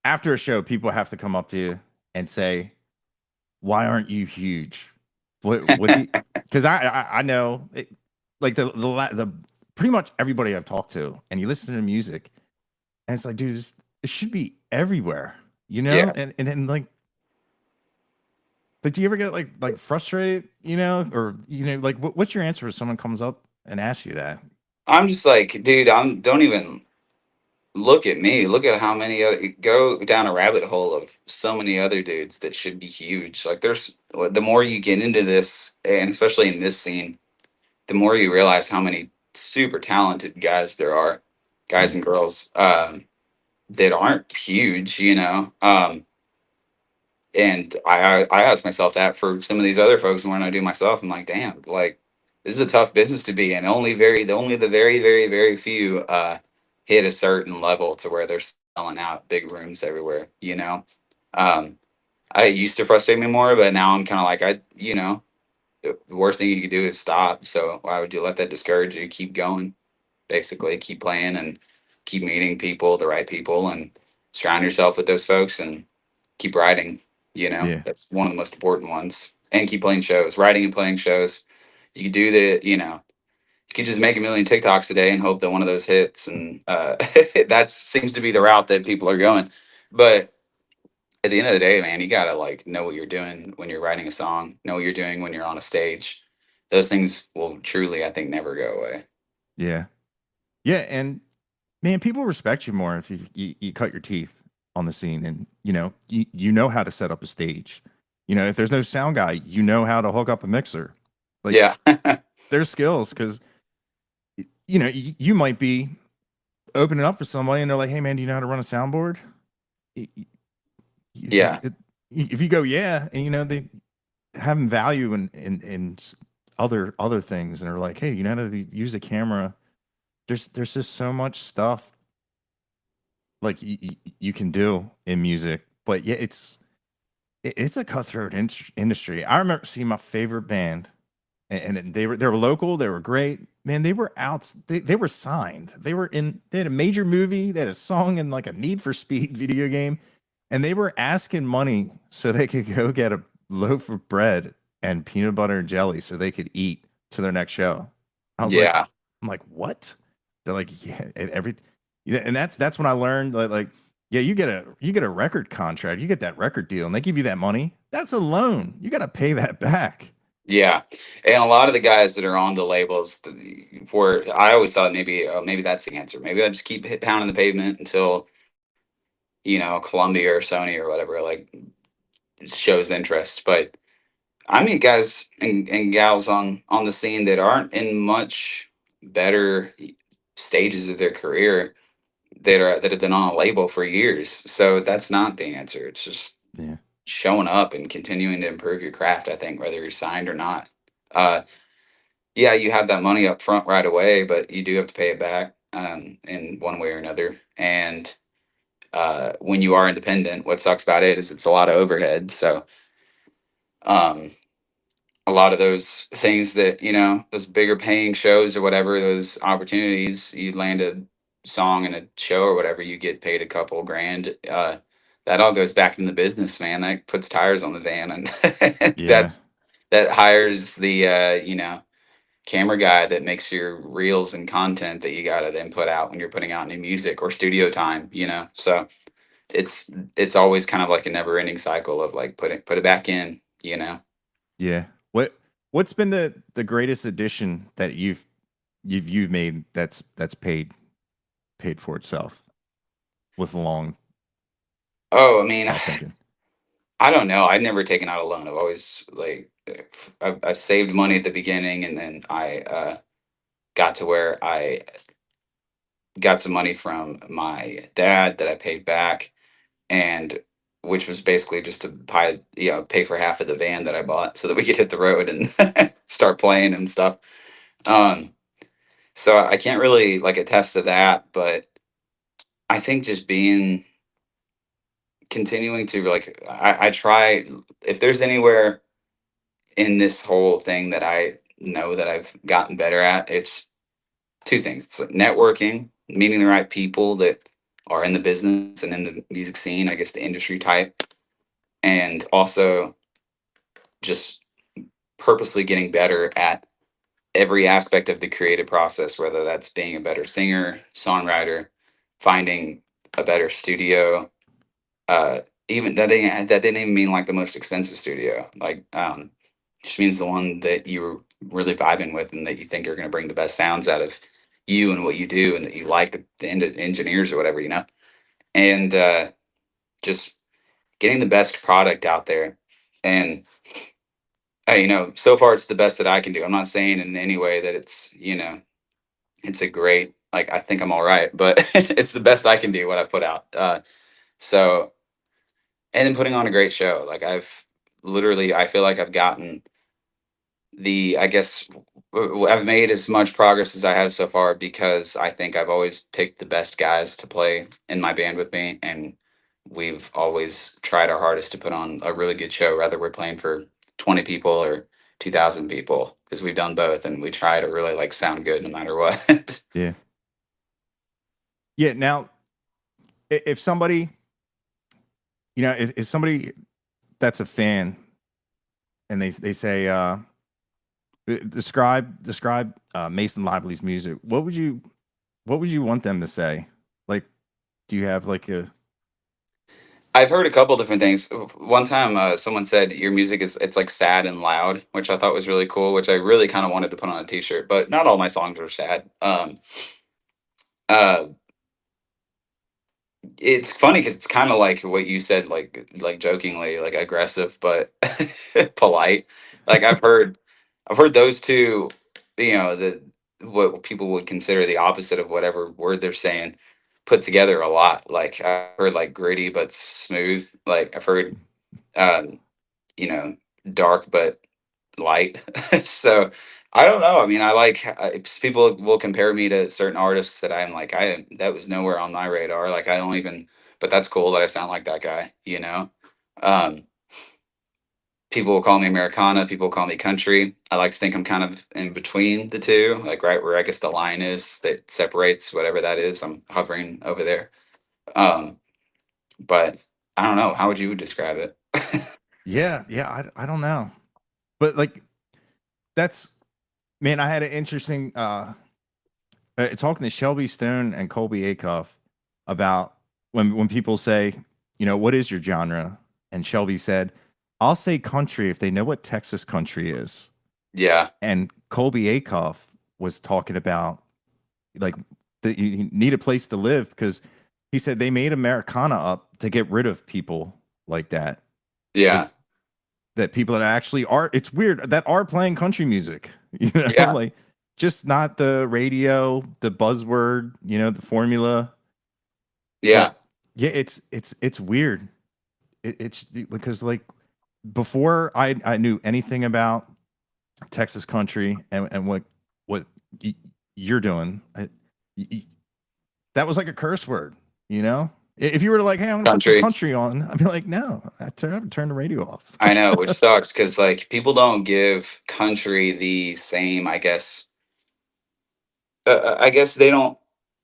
after a show, people have to come up to you and say, why aren't you huge? What do you, because I know it, like the pretty much everybody I've talked to, and you listen to music, and it's like, dude, it should be everywhere, you know? Yeah. And then like, but do you ever get like frustrated, you know, or you know, like what's your answer if someone comes up and asks you that? I'm just like, dude, don't even look at me. Look at how many other, go down a rabbit hole of so many other dudes that should be huge. Like there's the more you get into this, and especially in this scene, the more you realize how many super talented guys there are, guys Yeah, and girls, that aren't huge, you know. And I ask myself that for some of these other folks, and when I do myself, I'm like, damn, like this is a tough business to be in. Only the very very few hit a certain level to where they're selling out big rooms everywhere. You know, um, I it used to frustrate me more, but now I'm kind of like the worst thing you could do is stop. So why would you let that discourage you? Keep going, basically, keep playing and keep meeting people, the right people, and surround yourself with those folks and keep writing. You know, yeah, that's one of the most important ones. And keep playing shows, writing and playing shows. You could do you could just make a million TikToks a day and hope that one of those hits. And that seems to be the route that people are going. But at the end of the day, man, you gotta like know what you're doing when you're writing a song, know what you're doing when you're on a stage. Those things will truly, I think, never go away. yeah, yeah. And man, people respect you more if you cut your teeth on the scene, and you know how to set up a stage. You know, if there's no sound guy, you know how to hook up a mixer. Like Yeah. there's skills because you might be opening up for somebody, and they're like, "Hey, man, do you know how to run a soundboard?" Y- y- Yeah. If you go, yeah, and they having value in other things, and are like, "Hey, you know how to use a camera?" There's just so much stuff like you can do in music, but yeah, it's a cutthroat industry. I remember seeing my favorite band, and they were local, they were great, man. They were out, they were signed, they had a major movie, they had a song in like a Need for Speed video game, and they were asking money so they could go get a loaf of bread and peanut butter and jelly so they could eat to their next show. I was like, Yeah. I'm like, what? They're like, yeah, and yeah, and that's when I learned like, yeah, you get a record contract, you get that record deal, and they give you that money. That's a loan. You got to pay that back. Yeah, and a lot of the guys that are on the labels, where I always thought maybe that's the answer. Maybe I just keep pounding the pavement until Columbia or Sony or whatever like shows interest. But I meet guys and gals on the scene that aren't in much better stages of their career that have been on a label for years. So that's not the answer. It's just Yeah, showing up and continuing to improve your craft. I think whether you're signed or not. Uh, yeah, you have that money up front right away, but you do have to pay it back in one way or another. And when you are independent, what sucks about it is it's a lot of overhead. So um, a lot of those things that those bigger paying shows or whatever, those opportunities, you land a song in a show or whatever, you get paid a couple grand. That all goes back in the business, man. That puts tires on the van, and yeah, that hires the camera guy that makes your reels and content that you gotta then put out when you're putting out new music or studio time. So it's it's always kind of like a never ending cycle of like put it back in. yeah. What's been the greatest addition that you've made that's paid for itself with long Oh, I mean, thought thinking? I don't know. I've never taken out a loan. I've always like I've saved money at the beginning, and then I got to where I got some money from my dad that I paid back, and which was basically just to pay for half of the van that I bought so that we could hit the road and start playing and stuff. Um, so I can't really like attest to that, but I think just being continuing to like I try, if there's anywhere in this whole thing that I know that I've gotten better at, it's two things. It's like networking, meeting the right people that are in the business and in the music scene, I guess the industry type, and also just purposely getting better at every aspect of the creative process, whether that's being a better singer, songwriter, finding a better studio. Even that didn't even mean like the most expensive studio. Like, just means the one that you're really vibing with and that you think are going to bring the best sounds out of you and what you do, and that you like the engineers or whatever, and just getting the best product out there. And so far it's the best that I can do. I'm not saying in any way that it's a great, like, I think I'm all right, but it's the best I can do what I put out. So, and then putting on a great show. Like, I feel like I've gotten I guess I've made as much progress as I have so far because I think I've always picked the best guys to play in my band with me, and we've always tried our hardest to put on a really good show, whether we're playing for 20 people or 2,000 people, because we've done both, and we try to really like sound good no matter what. Yeah. Yeah. Now, if somebody, is somebody that's a fan and they say, describe Mason Lively's music, what would you want them to say? Like, do you have like a I've heard a couple different things. One time, someone said your music it's like sad and loud, which I thought was really cool. Which I really kind of wanted to put on a T-shirt, but not all my songs are sad. Uh, it's funny because it's kind of like what you said, like jokingly, like aggressive but polite. Like I've heard those two, the what people would consider the opposite of whatever word they're saying, put together a lot. Like I've heard like gritty but smooth. Like I've heard um, you know, dark but light. So I don't know. I mean, people will compare me to certain artists that I'm like, that was nowhere on my radar. Like I don't even, but that's cool that I sound like that guy. Um, People will call me Americana. People will call me country. I like to think I'm kind of in between the two, like right where I guess the line is that separates whatever that is. I'm hovering over there. Um, but I don't know. How would you describe it? yeah, I don't know, but like that's man, I had an interesting talking to Shelby Stone and Colby Acuff about when people say, what is your genre? And Shelby said, I'll say country if they know what Texas country is. Yeah. And Colby Acuff was talking about like that you need a place to live because he said they made Americana up to get rid of people like that. Like Yeah. that people that actually are, it's weird, that are playing country music, Yeah. like just not the radio, the buzzword, the formula. Yeah. But yeah, it's weird. It's because like before I knew anything about Texas country and what you're doing, that was like a curse word, If you were to like, hey, I'm gonna put some Country. country on, I'd be like, no, I haven't turned the radio off. I know, which sucks because like people don't give country the same, I guess they don't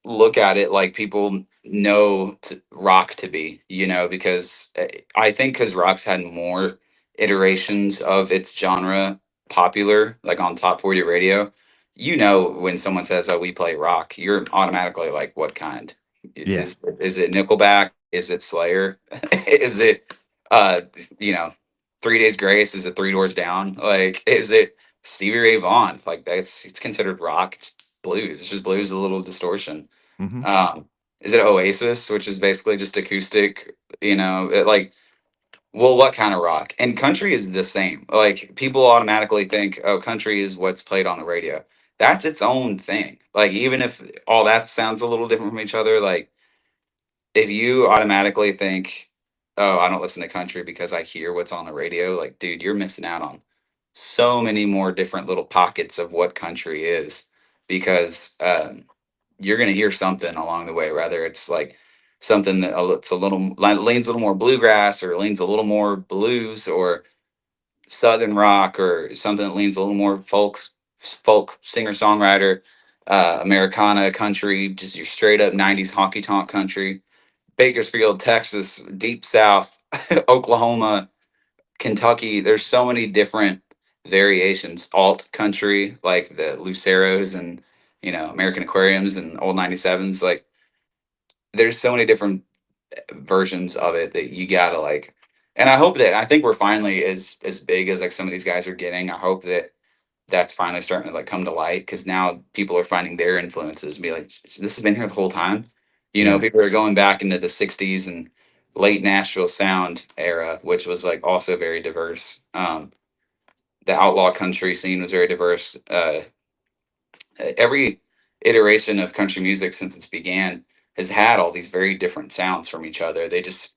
look at it like people know rock to be, because I think because rock's had more iterations of its genre popular, like on top 40 radio. When someone says, "Oh, we play rock," you're automatically like, "What kind? Yeah. Is it Nickelback? Is it Slayer? Is it uh, you know, 3 Days Grace? Is it Three Doors Down? Like, is it Stevie Ray Vaughan? Like it's considered rock. It's blues. It's just blues with a little distortion. Hmm. Um, is it Oasis, which is basically just acoustic? Like, well, what kind of rock? And country is the same. Like people automatically think, oh, country is what's played on the radio. That's its own thing. Like even if all that sounds a little different from each other, like if you automatically think, oh, I don't listen to country because I hear what's on the radio, like, dude, you're missing out on so many more different little pockets of what country is because you're going to hear something along the way, whether it's like something that it's a little leans a little more bluegrass or leans a little more blues or southern rock or something that leans a little more folk singer songwriter, Americana country, just your straight up 90s honky tonk country, Bakersfield, Texas, deep south, Oklahoma, Kentucky, there's so many different variations. Alt country, like the Luceros and American Aquariums and old 97s. Like there's so many different versions of it that you gotta like. And I think we're finally as big as like some of these guys are getting. I hope that that's finally starting to like come to light because now people are finding their influences and be like, this has been here the whole time. Yeah. People are going back into the '60s and late Nashville sound era, which was like also very diverse. The outlaw country scene was very diverse. Every iteration of country music since it's began has had all these very different sounds from each other. They just,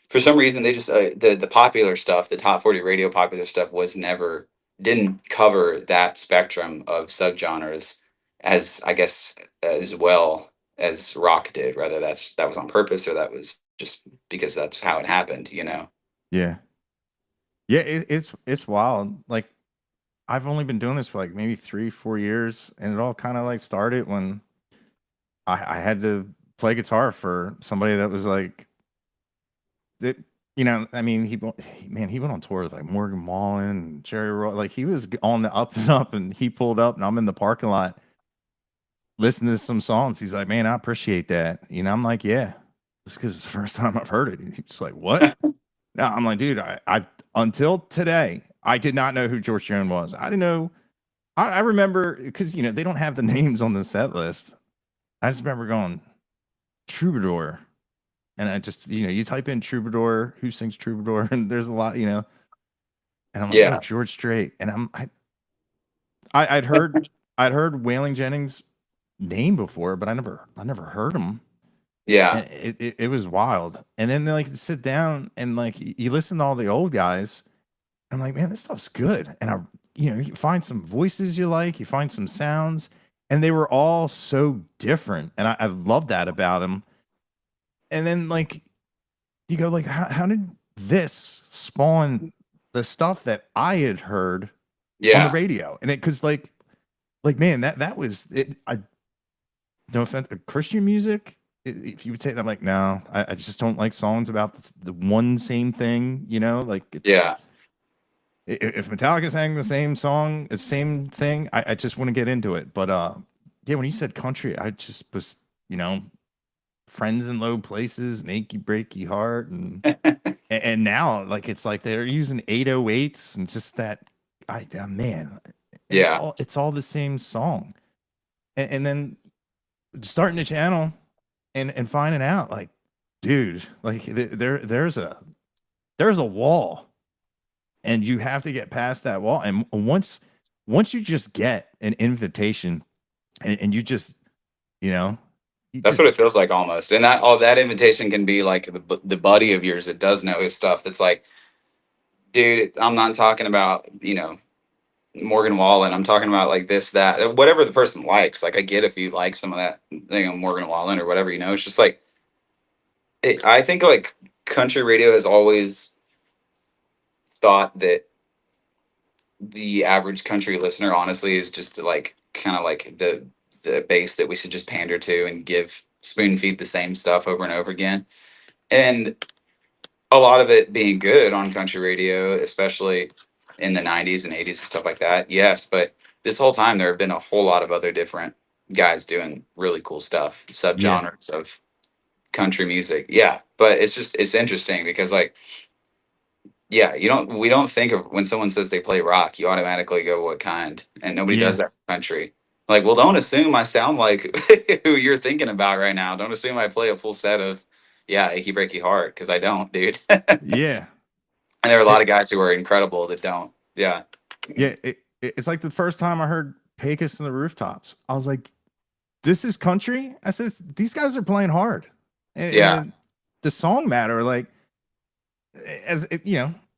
for some reason, they just the popular stuff, the top 40 radio popular stuff, was never didn't cover that spectrum of subgenres as I guess as well as rock did. Whether that was on purpose or that was just because that's how it happened. Yeah. Yeah, it's wild. Like I've only been doing this for like maybe 3-4 years, and it all kind of like started when I had to play guitar for somebody that was like that. I mean, he went on tour with like Morgan Wallen and Jerry Roy. Like he was on the up and up, and he pulled up, and I'm in the parking lot listening to some songs. He's like, "Man, I appreciate that." I'm like, "Yeah," just because it's the first time I've heard it. And he's like, "What?" No, I'm like, dude, I until today, I did not know who George Jones was. I didn't know. I remember because they don't have the names on the set list. I just remember going Troubadour, and I just you type in Troubadour, who sings Troubadour, and there's a lot, and I'm like, oh, Yeah, George Strait, and I'd heard Waylon Jennings' name before, but I never heard him. yeah, And it was wild. And then they like sit down and like you listen to all the old guys. I'm like, man, this stuff's good. And you find some voices you like, you find some sounds, and they were all so different. And I love that about them. And then like you go like, how did this spawn the stuff that I had heard on the yeah, radio? And it because like man, that was it. I no offense, Christian music. If you would say that, I'm like, no, I just don't like songs about the one same thing. Like it's yeah, if Metallica sang the same song, the same thing, I just want to get into it. But yeah, when you said country, I just was, friends in low places, and achy breaky heart, and now like it's like they're using 808s and just that, man, and it's yeah. all the same song, and then starting the channel and finding out like, dude, like there's a wall and you have to get past that wall. And once you just get an invitation and you just, you know, you That's just what it feels like almost. And that invitation can be like the buddy of yours that does know his stuff. That's like, dude, I'm not talking about Morgan Wallen. I'm talking about like this, that, whatever the person likes. Like I get if you like some of that thing of Morgan Wallen or whatever. It's just like I think like country radio has always thought that the average country listener honestly is just like kind of like the base that we should just pander to and give spoon feed the same stuff over and over again. And a lot of it being good on country radio, especially in the 90s and 80s and stuff like that. Yes, but this whole time there have been a whole lot of other different guys doing really cool stuff, yeah, subgenres of country music. Yeah, but it's interesting because like yeah, we don't think of when someone says they play rock, you automatically go what kind, and nobody does yeah, that for country. Like, well, don't assume I sound like who you're thinking about right now. Don't assume I play a full set of yeah, achy breaky heart because I don't, dude. yeah. And there are a lot It, of guys who are incredible that don't. Yeah. yeah, it's like the first time I heard Pecos and the Rooftops. I was like, this is country. I said, these guys are playing hard, and Yeah. the song matter. Like, as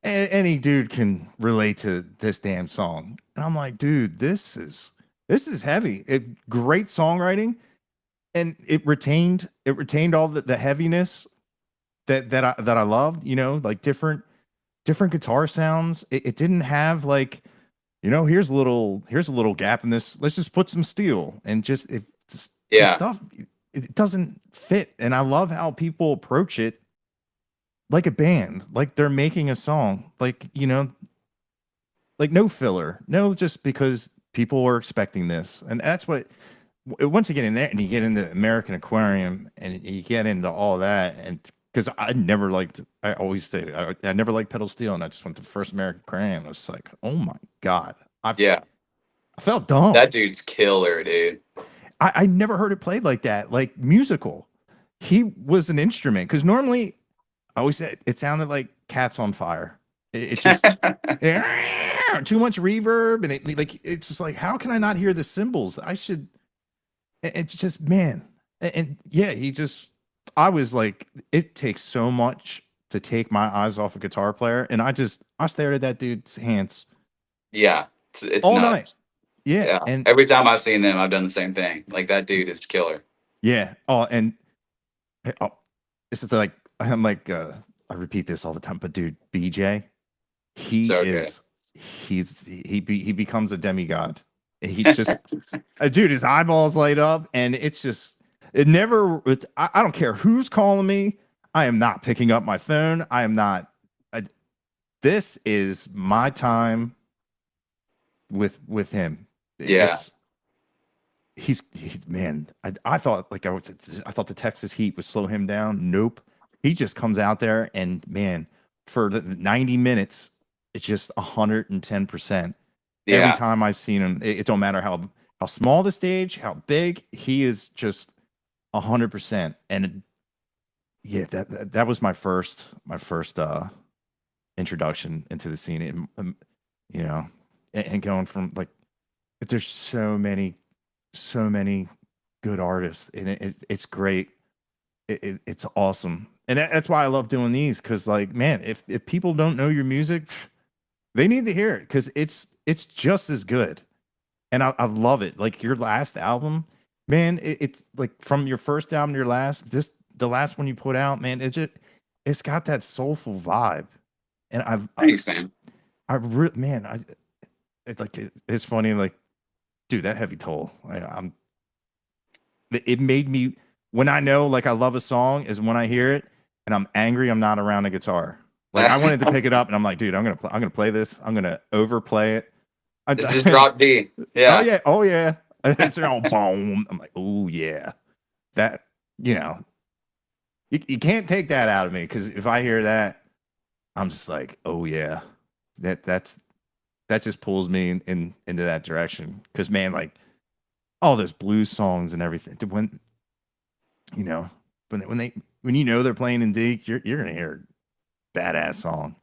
any dude can relate to this damn song. And I'm like, dude, this is heavy. Great songwriting, and it retained all the heaviness that I loved. Like different guitar sounds. It didn't have like, here's a little gap in this. Let's just put some steel and just Yeah. stuff. It doesn't fit. And I love how people approach it like a band, like they're making a song, like, like no filler, no, just because people were expecting this. And that's what, once you get in there and you get into American Aquarium and you get into all that, and because I always stated, I never liked pedal steel, and I just went to first American Aquarium. I was like, oh my God, Yeah, I felt dumb. that dude's killer, dude. I never heard it played like that, like musical. He was an instrument, because normally I always said it sounded like Cats on Fire. It's just too much reverb, and it's just like, how can I not hear the cymbals? I should. It's just, man, and yeah, I was like, it takes so much to take my eyes off a guitar player, and I stared at that dude's hands Yeah, it's all night. nuts. Yeah, Yeah, and every time I've seen them, I've done the same thing. Like that dude is killer. yeah, oh, and oh, it's just like, I'm like, I repeat this all the time, but dude, BJ, he So good. is, he becomes a demigod. He just, dude, his eyeballs light up, and it's just, I don't care who's calling me. I am not picking up my phone. I am not. This is my time with him. Yeah, It's man. I thought, like, I thought the Texas heat would slow him down. Nope. He just comes out there, and man, for the 90 minutes, it's just 110%. Every yeah, time I've seen him, it don't matter how small the stage, how big, he is just 100%. And yeah, that was my first introduction into the scene. And, you know, and going from, like, there's so many good artists, and it's great. It's awesome, and that's why I love doing these, because, like, man, if people don't know your music, they need to hear it, because it's just as good. And I love it. Like your last album, man, it's like, from your first album to your last, the last one you put out, man, it's got that soulful vibe. And thanks, man. man, it's funny, like, dude, that Heavy Toll, it made me, when I know, like, I love a song is when I hear it and I'm angry I'm not around a guitar. Like, I wanted to pick it up, and I'm like, dude, I'm gonna play this. I'm gonna overplay it. It's just drop D. Oh Yeah, yeah, oh yeah. It's all boom. I'm like, oh yeah. That, you know, you can't take that out of me, because if I hear that, I'm just like, oh yeah. That just pulls me into that direction. Because, man, like, all those blues songs and everything. When, you know, when you know they're playing in D, you're gonna hear a badass song.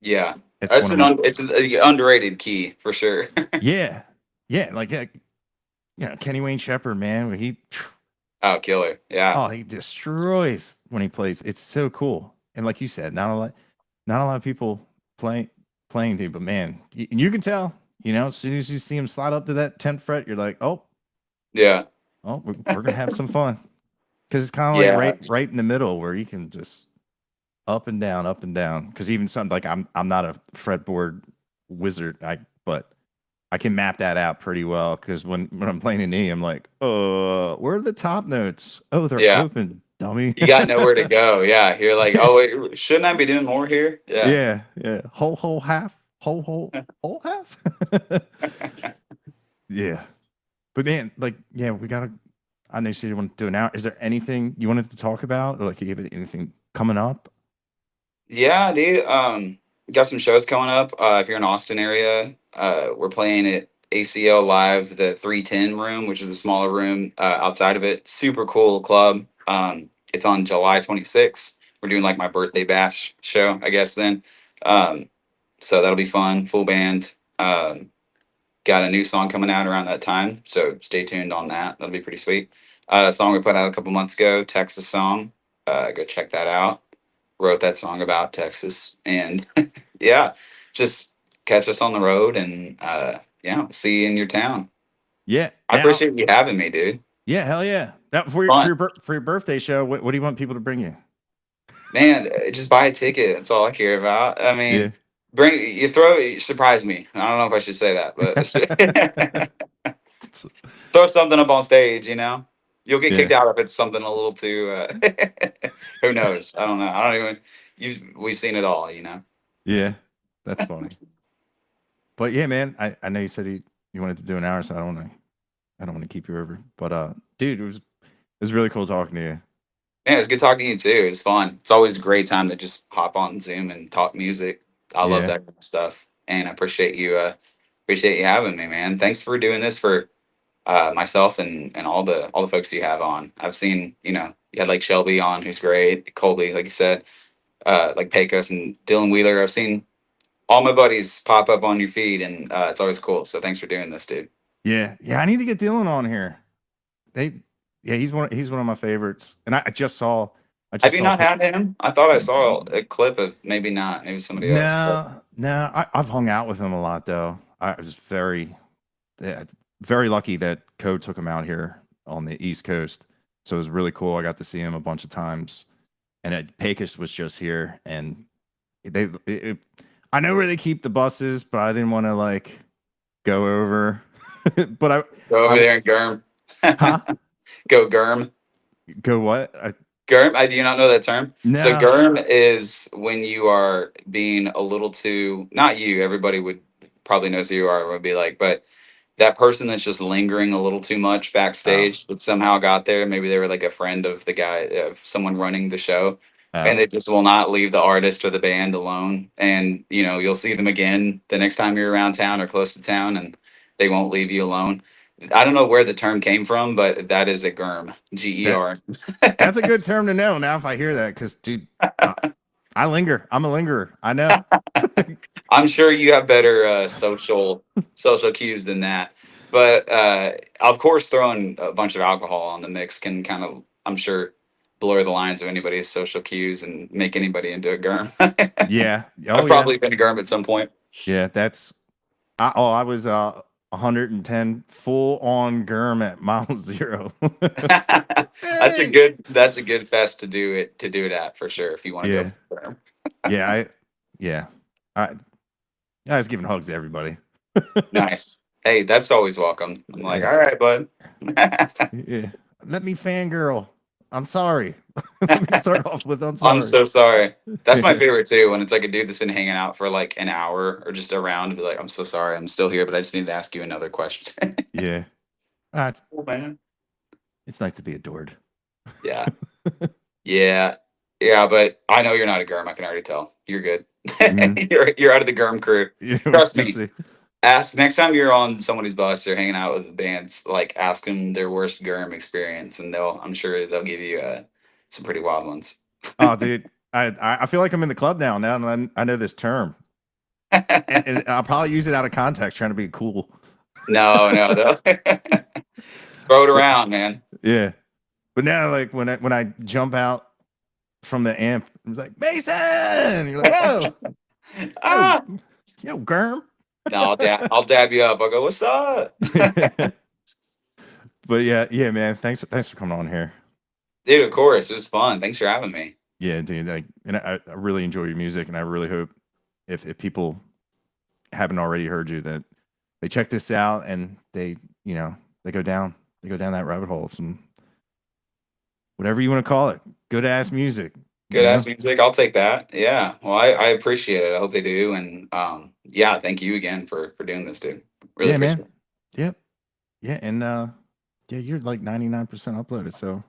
yeah. It's one of my, It's an underrated key for sure. yeah, yeah, like, Kenny Wayne Shepherd, man, where Oh, killer. Yeah, he destroys when he plays. It's so cool. And like you said, not a lot of people playing D, but man, you can tell, as soon as you see him slide up to that 10th fret, you're like, yeah, we're gonna have some fun. Because it's kind of like yeah, right in the middle, where you can just up and down, up and down. Because even something like, I'm not a fretboard wizard, but I can map that out pretty well. Because when I'm playing an E, I'm like, where are the top notes? Oh, they're yeah. open, dummy. You got nowhere to go. Yeah, you're like, oh wait, shouldn't I be doing more here? Yeah, Yeah, yeah. Whole half, whole half. Yeah, but man, like, yeah, we gotta. I know you said you want to do an hour. Is there anything you wanted to talk about, or like, you have anything coming up? yeah, dude. Got some shows coming up. If you're in Austin area, we're playing at ACL Live, the 310 room, which is a smaller room outside of it. Super cool club. It's on July 26th. We're doing like my birthday bash show, I guess then. Um, so that'll be fun. Full band. Got a new song coming out around that time, so stay tuned on that. That'll be pretty sweet. A song we put out a couple months ago, Texas song. Go check that out. Wrote that song about Texas, and yeah, just catch us on the road, and yeah, see you in your town. Yeah. I Now, appreciate you having me, dude. yeah, hell yeah. Now, Fun, for your birthday show, what do you want people to bring you? man. Just buy a ticket. That's all I care about. I Yeah. mean, surprise me. I don't know if I should say that, but throw something up on stage. You'll get Yeah. kicked out if it's something a little too. Who knows? I don't know. I don't even. we've seen it all, you know. Yeah, that's funny. But yeah, man, I know you said you wanted to do an hour, so I don't want to keep you over. But dude, it was really cool talking to you. Yeah, it's good talking to you too. It's fun. It's always a great time to just hop on Zoom and talk music. I love Yeah. that kind of stuff, and I appreciate you having me, man. Thanks for doing this for myself and all the folks you have on. I've seen, you had like Shelby on, who's great, Colby, like you said, like Pecos and Dylan Wheeler. I've seen all my buddies pop up on your feed, and it's always cool. So thanks for doing this, dude. Yeah. Yeah, I need to get Dylan on here. They yeah, he's one of my favorites. And I Have just you saw not had him? I thought I saw a clip of maybe not, maybe somebody else. But no, I've hung out with him a lot though. I was yeah, very lucky that Code took him out here on the East Coast. So it was really cool. I got to see him a bunch of times. And Pecos was just here, and I know where they keep the buses, but I didn't want to like go over. but go over I, there and Germ. huh? Go Germ. Go what? Germ, I do not know that term. So No. Germ is when you are being a little too, not you, everybody would probably knows who you are, would be like, but that person that's just lingering a little too much Oh. backstage that somehow got there. Maybe they were like a friend of the guy, of someone running the show, and Oh. they just will not leave the artist or the band alone. And you'll see them again the next time you're around town or close to town, and they won't leave you alone. I don't know where the term came from, but that is a GERM, That GER. that's a good term to know now if I hear that, because dude, I, I linger. I'm a lingerer. I know. I'm sure you have better social cues than that. But of course, throwing a bunch of alcohol on the mix can kind of, I'm sure, blur the lines of anybody's social cues and make anybody into a germ. Yeah. Oh I've yeah. probably been a germ at some point. Yeah. I was 110 full on Germ at mile zero. Dang. That's a good fest to do it at for sure if you want to go Yeah. for a germ. Yeah. Yeah. I I was giving hugs to everybody. Nice. Hey, that's always welcome. I'm like, Yeah. all right, bud. Yeah. Let me fangirl. I'm sorry. Let me start off with I'm I'm sorry. so sorry. That's my favorite too. When it's like a dude that's been hanging out for like an hour or just around, and be like, "I'm so sorry, I'm still here, but I just need to ask you another question." Yeah. It's Oh, man. it's nice to be adored. Yeah, yeah, yeah. But I know you're not a germ. I can already tell. You're good. Mhm. You're out of the germ crew. Yeah, Trust we'll me. see. Ask next time you're on somebody's bus or hanging out with bands. Like, ask them their worst germ experience, and I'm sure they'll give you some pretty wild ones. Oh, dude, I feel like I'm in the club now, and I know this term, and I'll probably use it out of context, trying to be cool. No, no, throw it But around, man. yeah, but now like when I jump out from the amp, it's like Mason. You're like, whoa, yo, Ah, yo, Germ. no, I'll dab you up. I'll go, what's up? But yeah, man. Thanks for coming on here. Dude, of course. It was fun. Thanks for having me. Yeah, dude. Like, and I really enjoy your music, and I really hope if people haven't already heard you that they check this out and they go down that rabbit hole of some whatever you want to call it, good ass music. Good ass music. I'll take that. Yeah. Well, I appreciate it. I hope they do. And yeah, thank you again for doing this, dude. Really Yeah, man. appreciate it. Yep. Yeah, and yeah, you're like 99% uploaded, so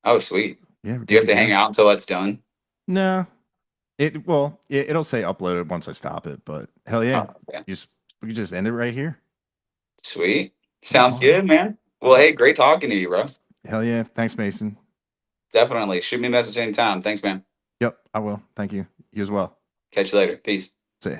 Oh, sweet. yeah, we're Do you good have to to hang go. out until that's done? No, it'll say uploaded once I stop it, but hell yeah, Oh, yeah. we could just end it right here. Sweet. Yeah, Sounds good, man. Well, hey, great talking to you, bro. hell yeah. Thanks, Mason. Definitely. Shoot me a message anytime. Thanks, man. Yep, I will. Thank you. You as well. Catch you later. Peace. See ya.